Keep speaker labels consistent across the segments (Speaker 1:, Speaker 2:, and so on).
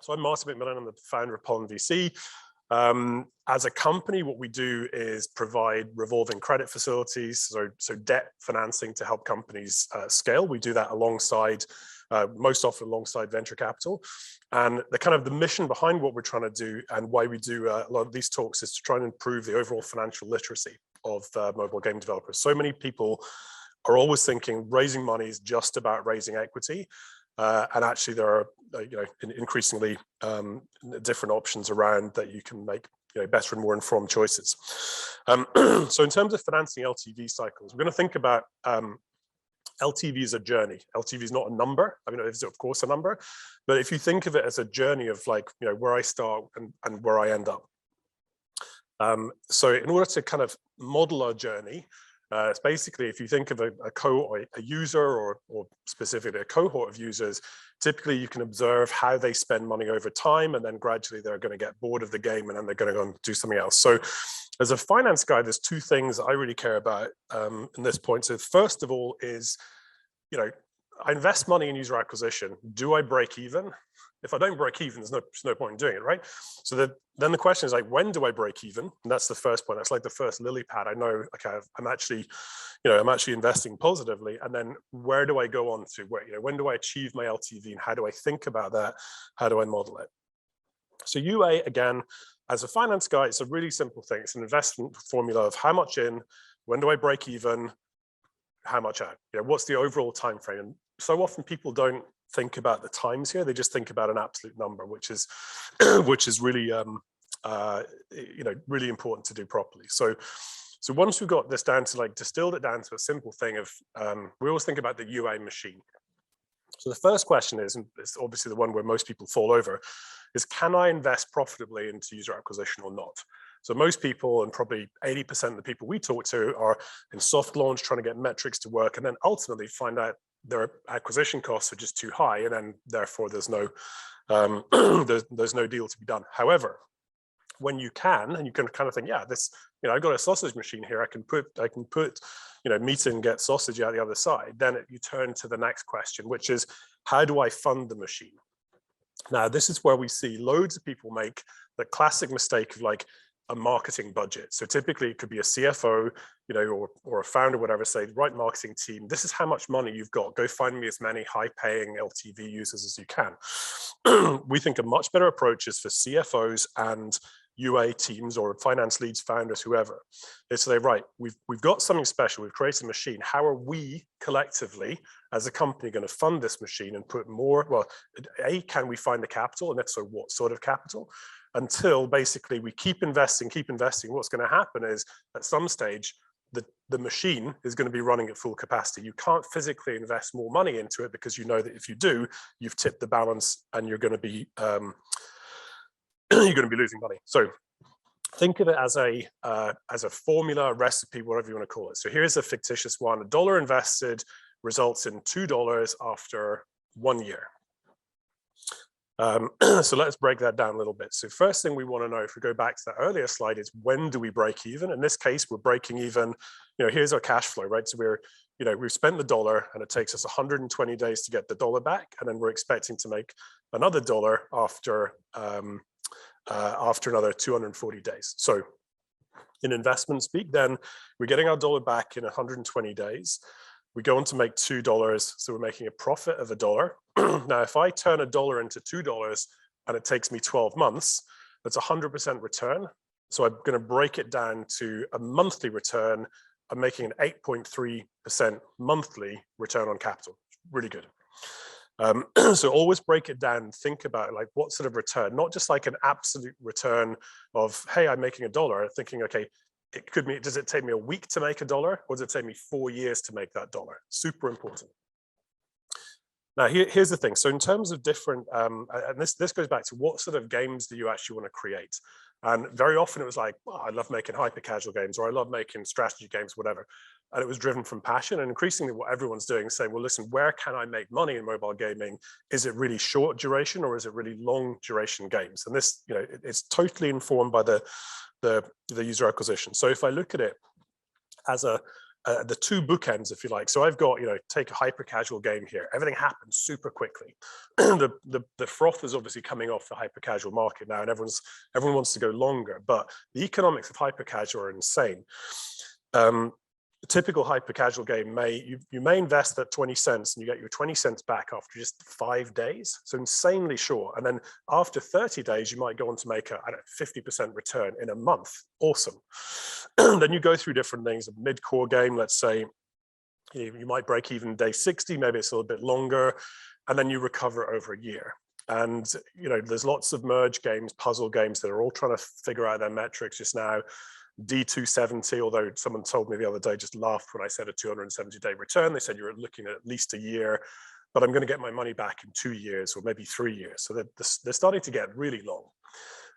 Speaker 1: So I'm Martin Macmillan, I'm the founder of Pollen VC. As a company, what we do is provide revolving credit facilities, so debt financing to help companies scale. We do that alongside, most often alongside venture capital. And the mission behind what we're trying to do and why we do a lot of these talks is to try and improve the overall financial literacy of mobile game developers. So many people are always thinking raising money is just about raising equity. And actually there are increasingly different options around that you can make better and more informed choices. So in terms of financing LTV cycles, we're going to think about LTV as a journey. LTV is not a number. I mean, it's of course a number, but if you think of it as a journey of where I start and where I end up. So in order to kind of model our journey, it's basically, if you think of a user or specifically a cohort of users, typically you can observe how they spend money over time, and then gradually they're going to get bored of the game and then they're going to go and do something else. So as a finance guy, there's two things I really care about in this point. So first of all is, I invest money in user acquisition. Do I break even? If I don't break even, there's no point in doing it, right? So then the question is when do I break even? And that's the first point. That's like the first lily pad. I know, okay, I'm actually investing positively. And then where do I go on to? When do I achieve my LTV, and how do I think about that? How do I model it? So UA, again, as a finance guy, it's a really simple thing. It's an investment formula of how much in, when do I break even, how much out? What's the overall time frame? And so often people don't think about the times here. They just think about an absolute number, which is really really important to do properly. So once we've got this down to distilled it down to a simple thing of we always think about the UA machine. So the first question is, and it's obviously the one where most people fall over, is can I invest profitably into user acquisition or not? So most people, and probably 80% of the people we talk to, are in soft launch trying to get metrics to work, and then ultimately find out their acquisition costs are just too high, and then therefore there's no there's no deal to be done. However, when you can, and you can kind of think, yeah, this, I've got a sausage machine here, I can put meat and get sausage out the other side. Then you turn to the next question, which is, how do I fund the machine? Now, this is where we see loads of people make the classic mistake of a marketing budget. So typically it could be a CFO, or a founder, whatever, say, right, marketing team, this is how much money you've got. Go find me as many high-paying LTV users as you can. We think a much better approach is for CFOs and UA teams or finance leads, founders, whoever, is to say, right, we've got something special. We've created a machine. How are we collectively as a company going to fund this machine and put more? Well, can we find the capital? And if so, what sort of capital? Until basically we keep investing, what's going to happen is at some stage, the machine is going to be running at full capacity. You can't physically invest more money into it because you know that if you do, you've tipped the balance and you're going to be losing money. So think of it as a formula, a recipe, whatever you want to call it. So here's a fictitious one. $1 invested results in $2 after 1 year. So let's break that down a little bit. So first thing we want to know, if we go back to that earlier slide, is when do we break even? In this case, we're breaking even, here's our cash flow, right? So we've spent the $1 and it takes us 120 days to get the $1 back. And then we're expecting to make another $1 after another 240 days. So in investment speak, then we're getting our $1 back in 120 days. We go on to make $2, so we're making a profit of $1. Now, if I turn $1 into $2 and it takes me 12 months, that's 100% return. So I'm going to break it down to a monthly return. I'm making an 8.3% monthly return on capital. Really good. So always break it down and think about what sort of return, not just an absolute return of, hey, I'm making $1, thinking, okay, it could be, does it take me a week to make $1, or does it take me 4 years to make that $1? Super important. Now, here's the thing. So in terms of different, and this goes back to what sort of games do you actually want to create? And very often it was I love making hyper casual games, or I love making strategy games, whatever. And it was driven from passion. And increasingly what everyone's doing is saying, well, listen, where can I make money in mobile gaming? Is it really short duration or is it really long duration games? And this, it's totally informed by the user acquisition. So if I look at it as a the two bookends, if you like. So I've got, take a hyper casual game here. Everything happens super quickly. the froth is obviously coming off the hyper casual market now, and everyone wants to go longer. But the economics of hyper casual are insane. A typical hyper casual game you may invest at 20 cents and you get your 20 cents back after just 5 days. So insanely short. And then after 30 days, you might go on to make a 50% return in a month. Awesome. Then you go through different things. A mid-core game, let's say, you might break even day 60, maybe it's a little bit longer, and then you recover over a year. And there's lots of merge games, puzzle games that are all trying to figure out their metrics just now. D270, although someone told me the other day, just laughed when I said a 270-day return. They said you're looking at least a year, but I'm going to get my money back in 2 years or maybe 3 years. So they're starting to get really long.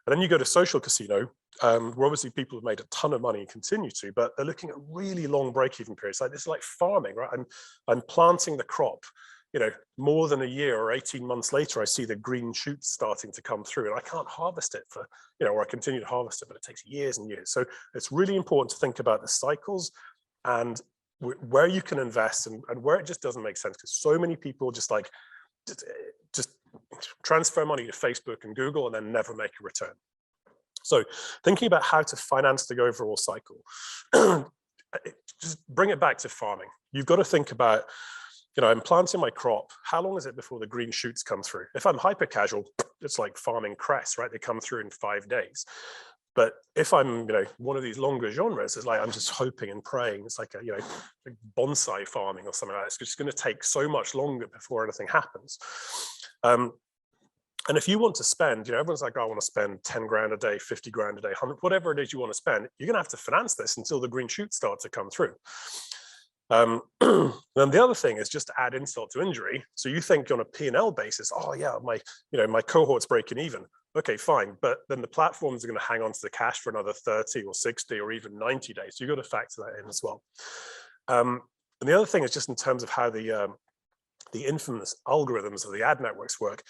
Speaker 1: And then you go to social casino, where obviously people have made a ton of money and continue to, but they're looking at really long break-even periods. Like this is like farming, right? I'm planting the crop. More than a year or 18 months later, I see the green shoots starting to come through, and I can't harvest it or I continue to harvest it, but it takes years and years. So it's really important to think about the cycles and where you can invest and where it just doesn't make sense, because so many people just transfer money to Facebook and Google and then never make a return. So thinking about how to finance the overall cycle, just bring it back to farming. You've got to think about, I'm planting my crop. How long is it before the green shoots come through? If I'm hyper casual, it's like farming cress, right? They come through in 5 days. But if I'm, one of these longer genres, it's like I'm just hoping and praying. It's like like bonsai farming or something like that. It's just going to take so much longer before anything happens. And if you want to spend, everyone's like, I want to spend 10 grand a day, 50 grand a day, 100, whatever it is you want to spend, you're going to have to finance this until the green shoots start to come through. Then the other thing is just to add insult to injury. So you think on a P&L basis, oh yeah, my cohort's breaking even. Okay, fine. But then the platforms are going to hang on to the cash for another 30 or 60 or even 90 days. So you've got to factor that in as well. And the other thing is just in terms of how the infamous algorithms of the ad networks work.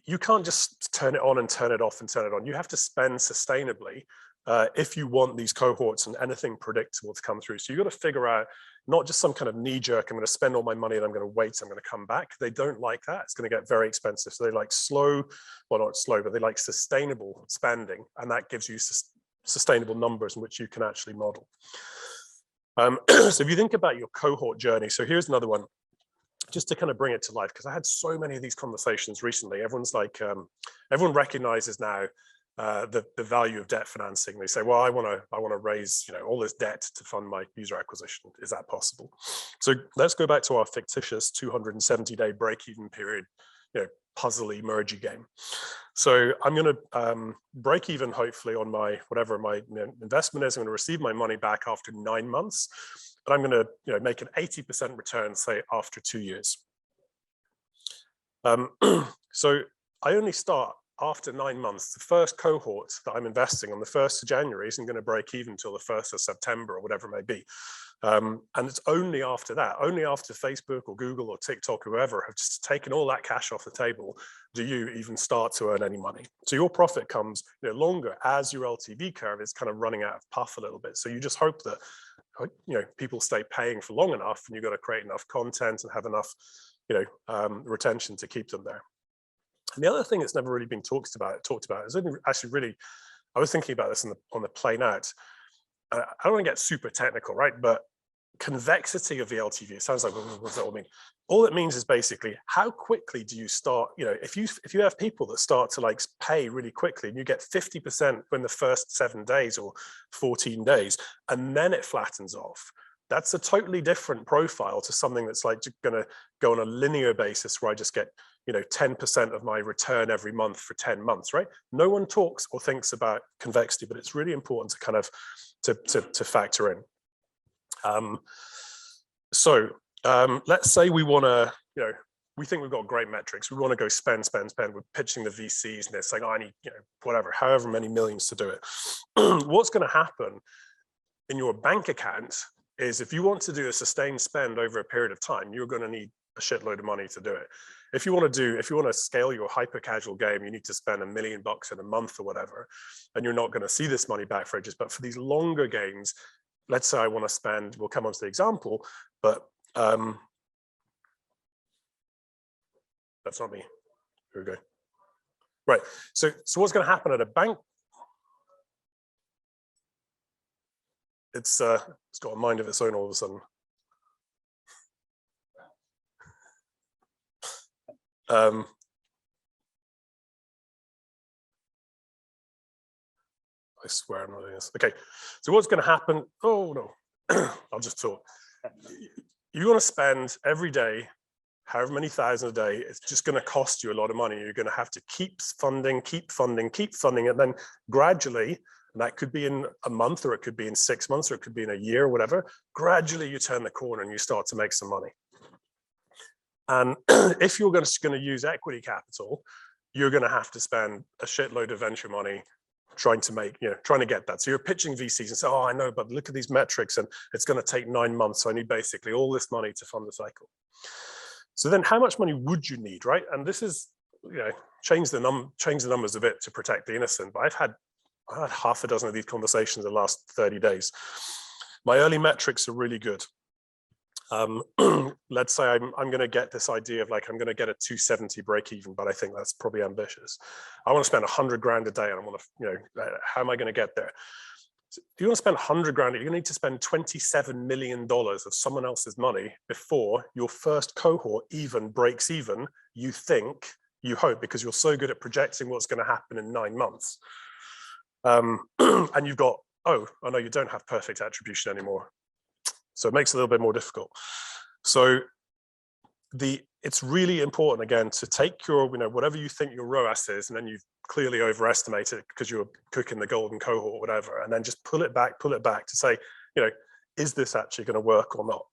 Speaker 1: You can't just turn it on and turn it off and turn it on. You have to spend sustainably if you want these cohorts and anything predictable to come through. So you've got to figure out not just some kind of knee jerk, I'm going to spend all my money and I'm going to wait, I'm going to come back. They don't like that. It's going to get very expensive. So they like not slow, but they like sustainable spending. And that gives you sustainable numbers in which you can actually model. So if you think about your cohort journey, so here's another one, just to kind of bring it to life, because I had so many of these conversations recently. Everyone's like, everyone recognizes now the value of debt financing. They say, well, I want to raise all this debt to fund my user acquisition. Is that possible? So let's go back to our fictitious 270-day break-even period, puzzly mergy game. So I'm going to break even hopefully on whatever my investment is. I'm going to receive my money back after 9 months, and I'm going to make an 80% return, say after 2 years. So I only start after 9 months. The first cohort that I'm investing on the 1st of January isn't going to break even until the 1st of September or whatever it may be. And it's only after that, only after Facebook or Google or TikTok or whoever have just taken all that cash off the table, do you even start to earn any money. So your profit comes longer as your LTV curve is kind of running out of puff a little bit. So you just hope that people stay paying for long enough, and you've got to create enough content and have enough retention to keep them there. And the other thing that's never really been talked about is actually really, I was thinking about this on the plane out. I don't want to get super technical, right? But convexity of the LTV, it sounds like, what does that all mean? All it means is basically how quickly do you start, if you have people that start to like pay really quickly and you get 50% in the first 7 days or 14 days, and then it flattens off. That's a totally different profile to something that's like going to go on a linear basis where I just get 10% of my return every month for 10 months, right? No one talks or thinks about convexity, but it's really important to kind of to factor in. Let's say we want to, we think we've got great metrics. We want to go spend. We're pitching the VCs and they're saying, oh, I need, whatever, however many millions to do it. What's going to happen in your bank account is if you want to do a sustained spend over a period of time, you're going to need a shitload of money to do it. If you want to scale your hyper casual game, you need to spend $1 million in a month or whatever, and you're not going to see this money back for ages. But for these longer games, let's say I want to spend, we'll come on to the example, but that's not me. Here we go. Right, so what's going to happen at a bank? It's got a mind of its own all of a sudden. I swear I'm not doing this. Okay, so what's going to happen? Oh no, I'll just talk. You want to spend every day, however many thousand a day, it's just going to cost you a lot of money. You're going to have to keep funding, and then gradually, and that could be in a month, or it could be in 6 months, or it could be in a year, or whatever. Gradually, you turn the corner and you start to make some money. And if you're going to use equity capital, you're going to have to spend a shitload of venture money trying to make, trying to get that. So you're pitching VCs and say, oh, I know, but look at these metrics, and it's going to take 9 months. So I need basically all this money to fund the cycle. So then how much money would you need, right? And this is, change the numbers a bit to protect the innocent. But I've had half a dozen of these conversations in the last 30 days. My early metrics are really good. Let's say I'm going to get this idea of like, I'm going to get a 270 break even, but I think that's probably ambitious. I want to spend 100 grand a day, and I want to, how am I going to get there? So if you want to spend 100 grand, you're going to need to spend $27 million of someone else's money before your first cohort even breaks even, you think, you hope, because you're so good at projecting what's going to happen in 9 months. And you've got, oh no, you don't have perfect attribution anymore. So it makes it a little bit more difficult. So it's really important, again, to take your, whatever you think your ROAS is, and then you've clearly overestimated it because you're cooking the golden cohort or whatever, and then just pull it back to say, is this actually going to work or not?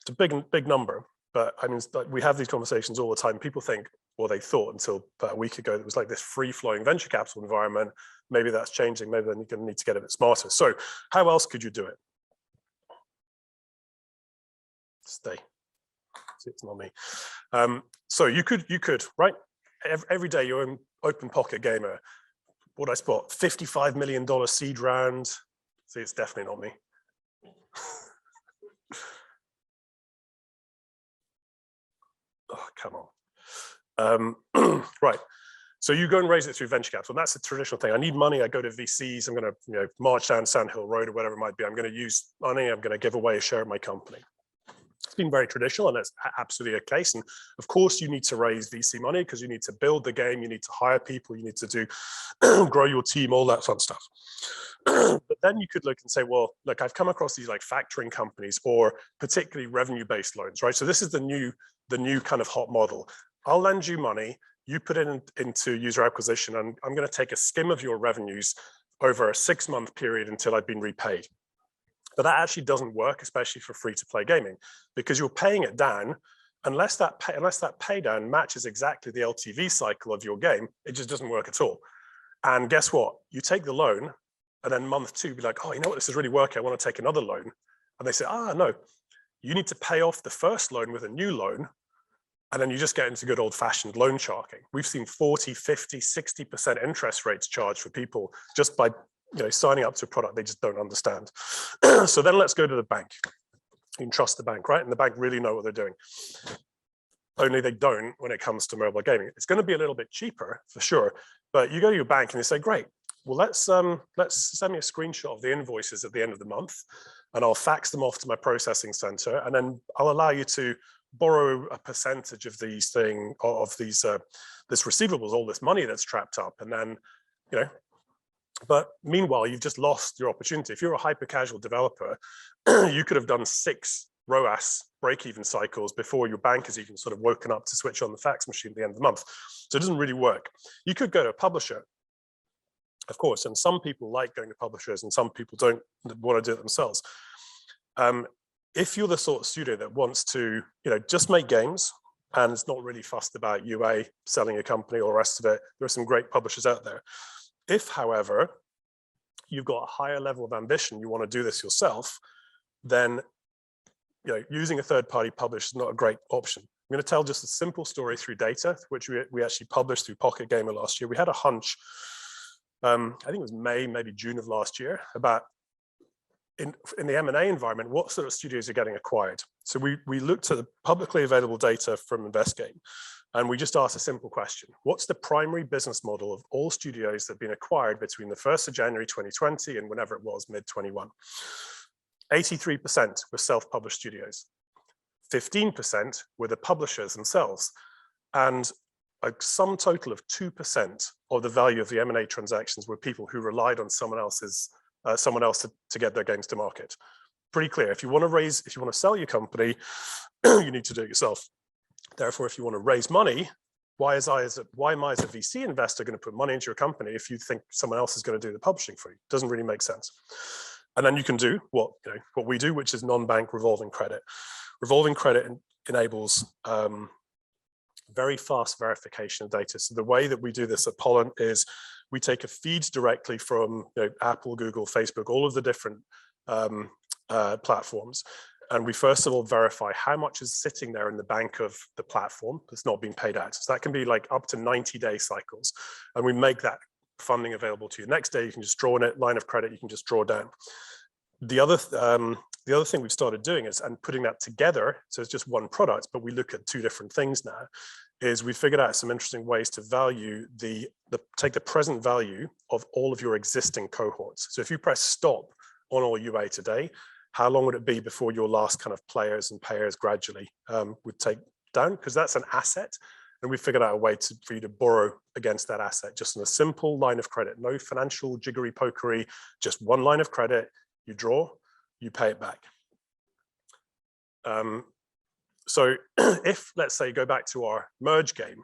Speaker 1: It's a big number, but I mean, we have these conversations all the time. People think, well, they thought until about a week ago, it was like this free-flowing venture capital environment. Maybe that's changing. Maybe then you're going to need to get a bit smarter. So how else could you do it? Stay. See, it's not me. So you could, right? Every day you're in open pocket gamer. What I spot, $55 million seed round. See, it's definitely not me. Oh, come on. Right. So you go and raise it through venture capital. And that's a traditional thing. I need money. I go to VCs. I'm going to, march down Sand Hill Road or whatever it might be. I'm going to use money. I'm going to give away a share of my company. It's been very traditional, and that's absolutely a case. And of course, you need to raise VC money because you need to build the game, you need to hire people, you need to do grow your team, all that fun stuff. But then you could look and say, well, look, I've come across these like factoring companies or particularly revenue-based loans, right? So this is the new kind of hot model. I'll lend you money, you put it into user acquisition, and I'm going to take a skim of your revenues over a 6-month period until I've been repaid. But that actually doesn't work, especially for free-to-play gaming, because you're paying it down. Unless that pay down matches exactly the LTV cycle of your game, it just doesn't work at all. And guess what? You take the loan, and then month 2, be like, oh, you know what? This is really working. I want to take another loan. And they say, no, you need to pay off the first loan with a new loan. And then you just get into good old-fashioned loan sharking. We've seen 40, 50, 60% interest rates charged for people just by signing up to a product they just don't understand. So then let's go to the bank. You can trust the bank, right? And the bank really know what they're doing. Only they don't when it comes to mobile gaming. It's going to be a little bit cheaper for sure, but you go to your bank and you say, great, well, let's send me a screenshot of the invoices at the end of the month, and I'll fax them off to my processing center, and then I'll allow you to borrow a percentage of this receivables, all this money that's trapped up, and then but meanwhile, you've just lost your opportunity. If you're a hyper casual developer, you could have done 6 ROAS break-even cycles before your bank has even sort of woken up to switch on the fax machine at the end of the month. So it doesn't really work. You could go to a publisher, of course, and some people like going to publishers and some people don't want to do it themselves. If you're the sort of studio that wants to, just make games and is not really fussed about UA, selling a company or the rest of it, there are some great publishers out there. If, however, you've got a higher level of ambition, you want to do this yourself, then using a third-party publisher is not a great option. I'm going to tell just a simple story through data, which we actually published through Pocket Gamer last year. We had a hunch, I think it was May, maybe June of last year, about in the M&A environment, what sort of studios are getting acquired? So we looked at the publicly available data from InvestGame, and we just asked a simple question. What's the primary business model of all studios that have been acquired between the 1st of January 2020 and whenever it was, mid-21? 83% were self-published studios. 15% were the publishers themselves. And a sum total of 2% of the value of the M&A transactions were people who relied on someone else to get their games to market. Pretty clear. If you want to sell your company, you need to do it yourself. Therefore, if you want to raise money, why am I as a VC investor going to put money into your company if you think someone else is going to do the publishing for you? Doesn't really make sense. And then you can do what we do, which is non-bank revolving credit. Revolving credit enables very fast verification of data. So the way that we do this at Pollen is we take a feed directly from Apple, Google, Facebook, all of the different platforms. And we first of all verify how much is sitting there in the bank of the platform that's not being paid out. So that can be like up to 90-day cycles. And we make that funding available to you. Next day, you can just draw on it, line of credit, you can just draw down. The other thing we've started doing is, and putting that together, so it's just one product, but we look at two different things now, is we figured out some interesting ways to value take the present value of all of your existing cohorts. So if you press stop on all UA today, how long would it be before your last kind of players and payers gradually would take down? Because that's an asset. And we figured out a way for you to borrow against that asset, just in a simple line of credit, no financial jiggery pokery, just one line of credit. You draw, you pay it back. So if, let's say, go back to our merge game,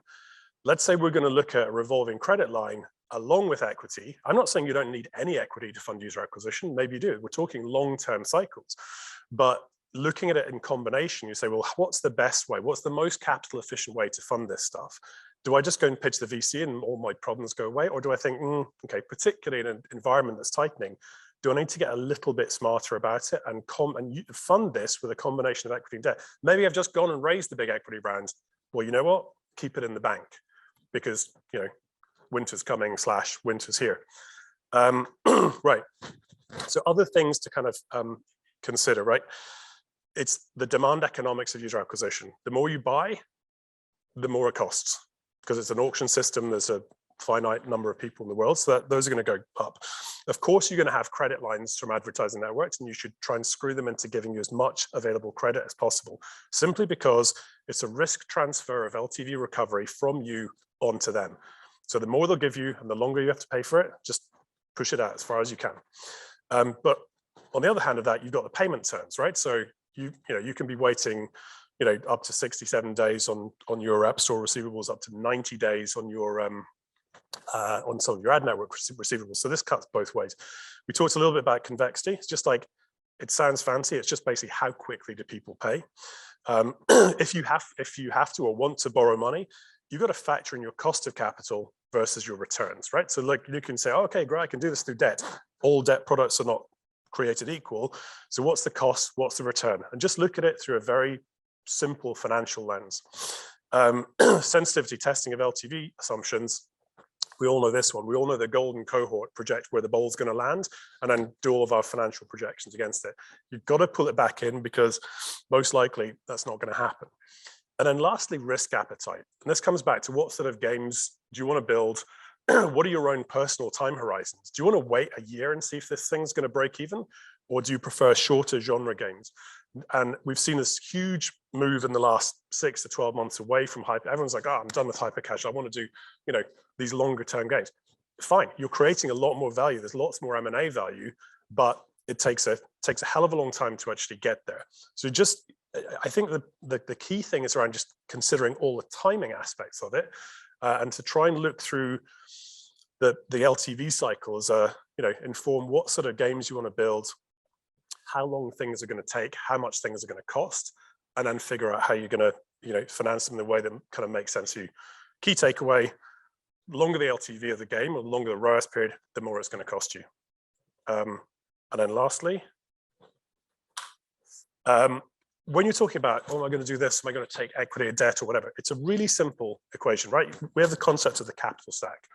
Speaker 1: let's say we're going to look at a revolving credit line along with equity. I'm not saying you don't need any equity to fund user acquisition. Maybe you do. We're talking long-term cycles. But looking at it in combination, you say, well, what's the best way? What's the most capital efficient way to fund this stuff? Do I just go and pitch the VC and all my problems go away? Or do I think, okay, particularly in an environment that's tightening, do I need to get a little bit smarter about it and fund this with a combination of equity and debt? Maybe I've just gone and raised the big equity round. Well, you know what? Keep it in the bank because, winter's coming / winter's here. Right. So other things to kind of consider, right? It's the demand economics of user acquisition. The more you buy, the more it costs because it's an auction system. There's a finite number of people in the world, so those are going to go up. Of course, you're going to have credit lines from advertising networks, and you should try and screw them into giving you as much available credit as possible, simply because it's a risk transfer of LTV recovery from you onto them. So the more they'll give you and the longer you have to pay for it, just push it out as far as you can. But on the other hand of that, you've got the payment terms, right? So you can be waiting up to 67 days on your App Store receivables, up to 90 days on your on some of your ad network receivables. So this cuts both ways. We talked a little bit about Convexity. It's just like, it sounds fancy. It's just basically how quickly do people pay. If you have to or want to borrow money, you've got to factor in your cost of capital versus your returns, right? So like you can say, oh, okay, great, I can do this through debt. All debt products are not created equal. So what's the cost? What's the return? And just look at it through a very simple financial lens. Sensitivity testing of LTV assumptions. We all know this one. We all know the golden cohort project where the ball's going to land and then do all of our financial projections against it. You've got to pull it back in because most likely that's not going to happen. And then lastly, risk appetite. And this comes back to what sort of games do you want to build? What are your own personal time horizons? Do you want to wait a year and see if this thing's going to break even? Or do you prefer shorter genre games? And we've seen this huge move in the last 6 to 12 months away from hyper. Everyone's like, oh, I'm done with hyper casual. I want to do, these longer term games. Fine, you're creating a lot more value. There's lots more M&A value, but it takes a hell of a long time to actually get there. So I think the key thing is around just considering all the timing aspects of it, and to try and look through the LTV cycle as inform what sort of games you want to build, how long things are going to take, how much things are going to cost, and then figure out how you're going to finance them in a way that kind of makes sense to you. Key takeaway: the longer the LTV of the game, or the longer the ROAS period, the more it's going to cost you. And then lastly, when you're talking about, oh, am I going to do this? Am I going to take equity or debt or whatever? It's a really simple equation, right? We have the concept of the capital stack.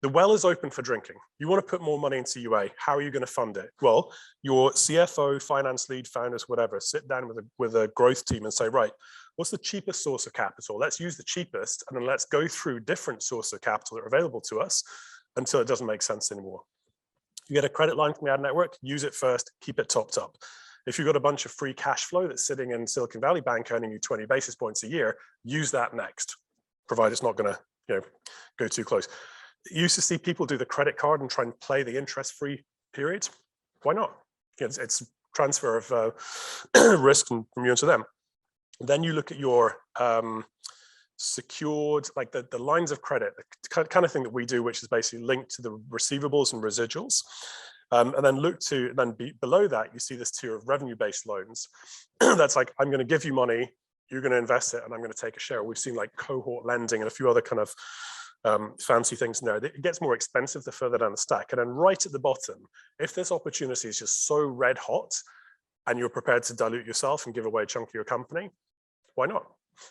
Speaker 1: The well is open for drinking. You want to put more money into UA. How are you going to fund it? Well, your CFO, finance lead, founders, whatever, sit down with a growth team and say, right, what's the cheapest source of capital? Let's use the cheapest, and then let's go through different sources of capital that are available to us until it doesn't make sense anymore. You get a credit line from the ad network, use it first, keep it topped up. If you've got a bunch of free cash flow that's sitting in Silicon Valley Bank earning you 20 basis points a year, use that next, provided it's not going to go too close. You used to see people do the credit card and try and play the interest-free period. Why not? It's transfer of risk from you into them. Then you look at your secured, like the lines of credit, the kind of thing that we do, which is basically linked to the receivables and residuals. And then below that, you see this tier of revenue-based loans. That's like, I'm going to give you money, you're going to invest it, and I'm going to take a share. We've seen like cohort lending and a few other kind of fancy things in there. It gets more expensive the further down the stack. And then right at the bottom, if this opportunity is just so red hot and you're prepared to dilute yourself and give away a chunk of your company, why not?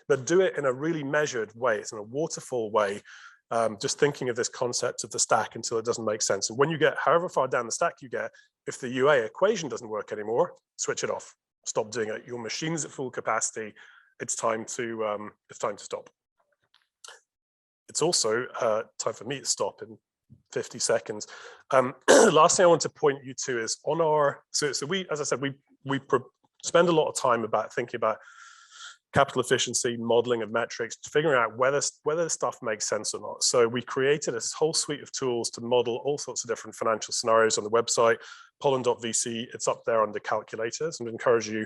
Speaker 1: But do it in a really measured way. It's in a waterfall way, just thinking of this concept of the stack until it doesn't make sense. And when you get however far down the stack you get, if the UA equation doesn't work anymore, switch it off. Stop doing it. Your machine's at full capacity. It's time to stop. It's also time for me to stop in 50 seconds. Last thing I want to point you to is on our, so we, as I said, we spend a lot of time about thinking about capital efficiency, modeling of metrics, figuring out whether the stuff makes sense or not. So we created a whole suite of tools to model all sorts of different financial scenarios on the website, pollen.vc. It's up there under calculators, and I encourage you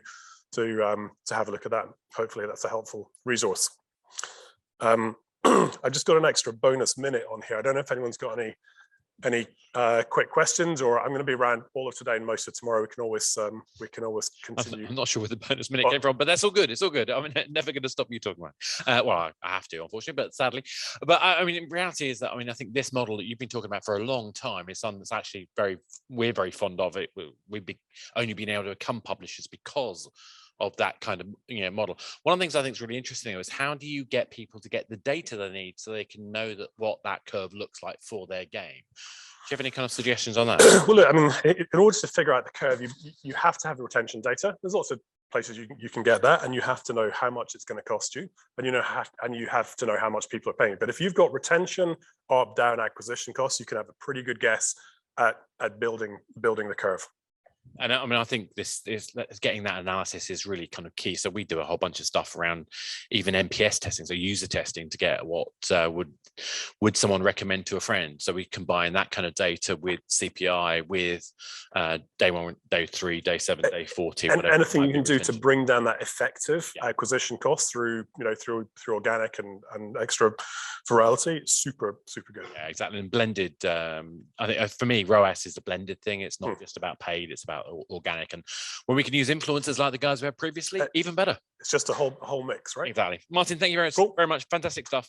Speaker 1: to have a look at that. Hopefully that's a helpful resource. I just got an extra bonus minute on here. I don't know if anyone's got any quick questions, or I'm going to be around all of today and most of tomorrow. We can always continue.
Speaker 2: I'm not sure where the bonus minute came from, but that's all good. It's all good. I'm never going to stop you talking about it. Well, I have to, unfortunately, but sadly. But I mean, in reality is that, I mean, I think this model that you've been talking about for a long time is something that's actually we're very fond of it. We've only been able to become publishers because of that kind of model. One of the things I think is really interesting is how do you get people to get the data they need so they can know what that curve looks like for their game? Do you have any kind of suggestions on that?
Speaker 1: Well, look, I mean, in order to figure out the curve, you have to have retention data. There's lots of places you can get that, and you have to know how much it's going to cost you, and you have to know how much people are paying. But if you've got retention, up, down, acquisition costs, you can have a pretty good guess at building the curve.
Speaker 2: And I mean, I think this is getting that analysis is really kind of key. So we do a whole bunch of stuff around even NPS testing, so user testing, to get what would someone recommend to a friend. So we combine that kind of data with CPI, with day 1, day 3, day 7, day 40.
Speaker 1: And anything you can do to bring down that effective acquisition cost through organic and extra virality, super good.
Speaker 2: Yeah, exactly. And blended, I think for me, ROAS is a blended thing. It's not just about paid; it's about organic. And when we can use influencers like the guys we had previously, even better.
Speaker 1: It's just a whole mix, right?
Speaker 2: Exactly. Martin, thank you very much. Fantastic stuff.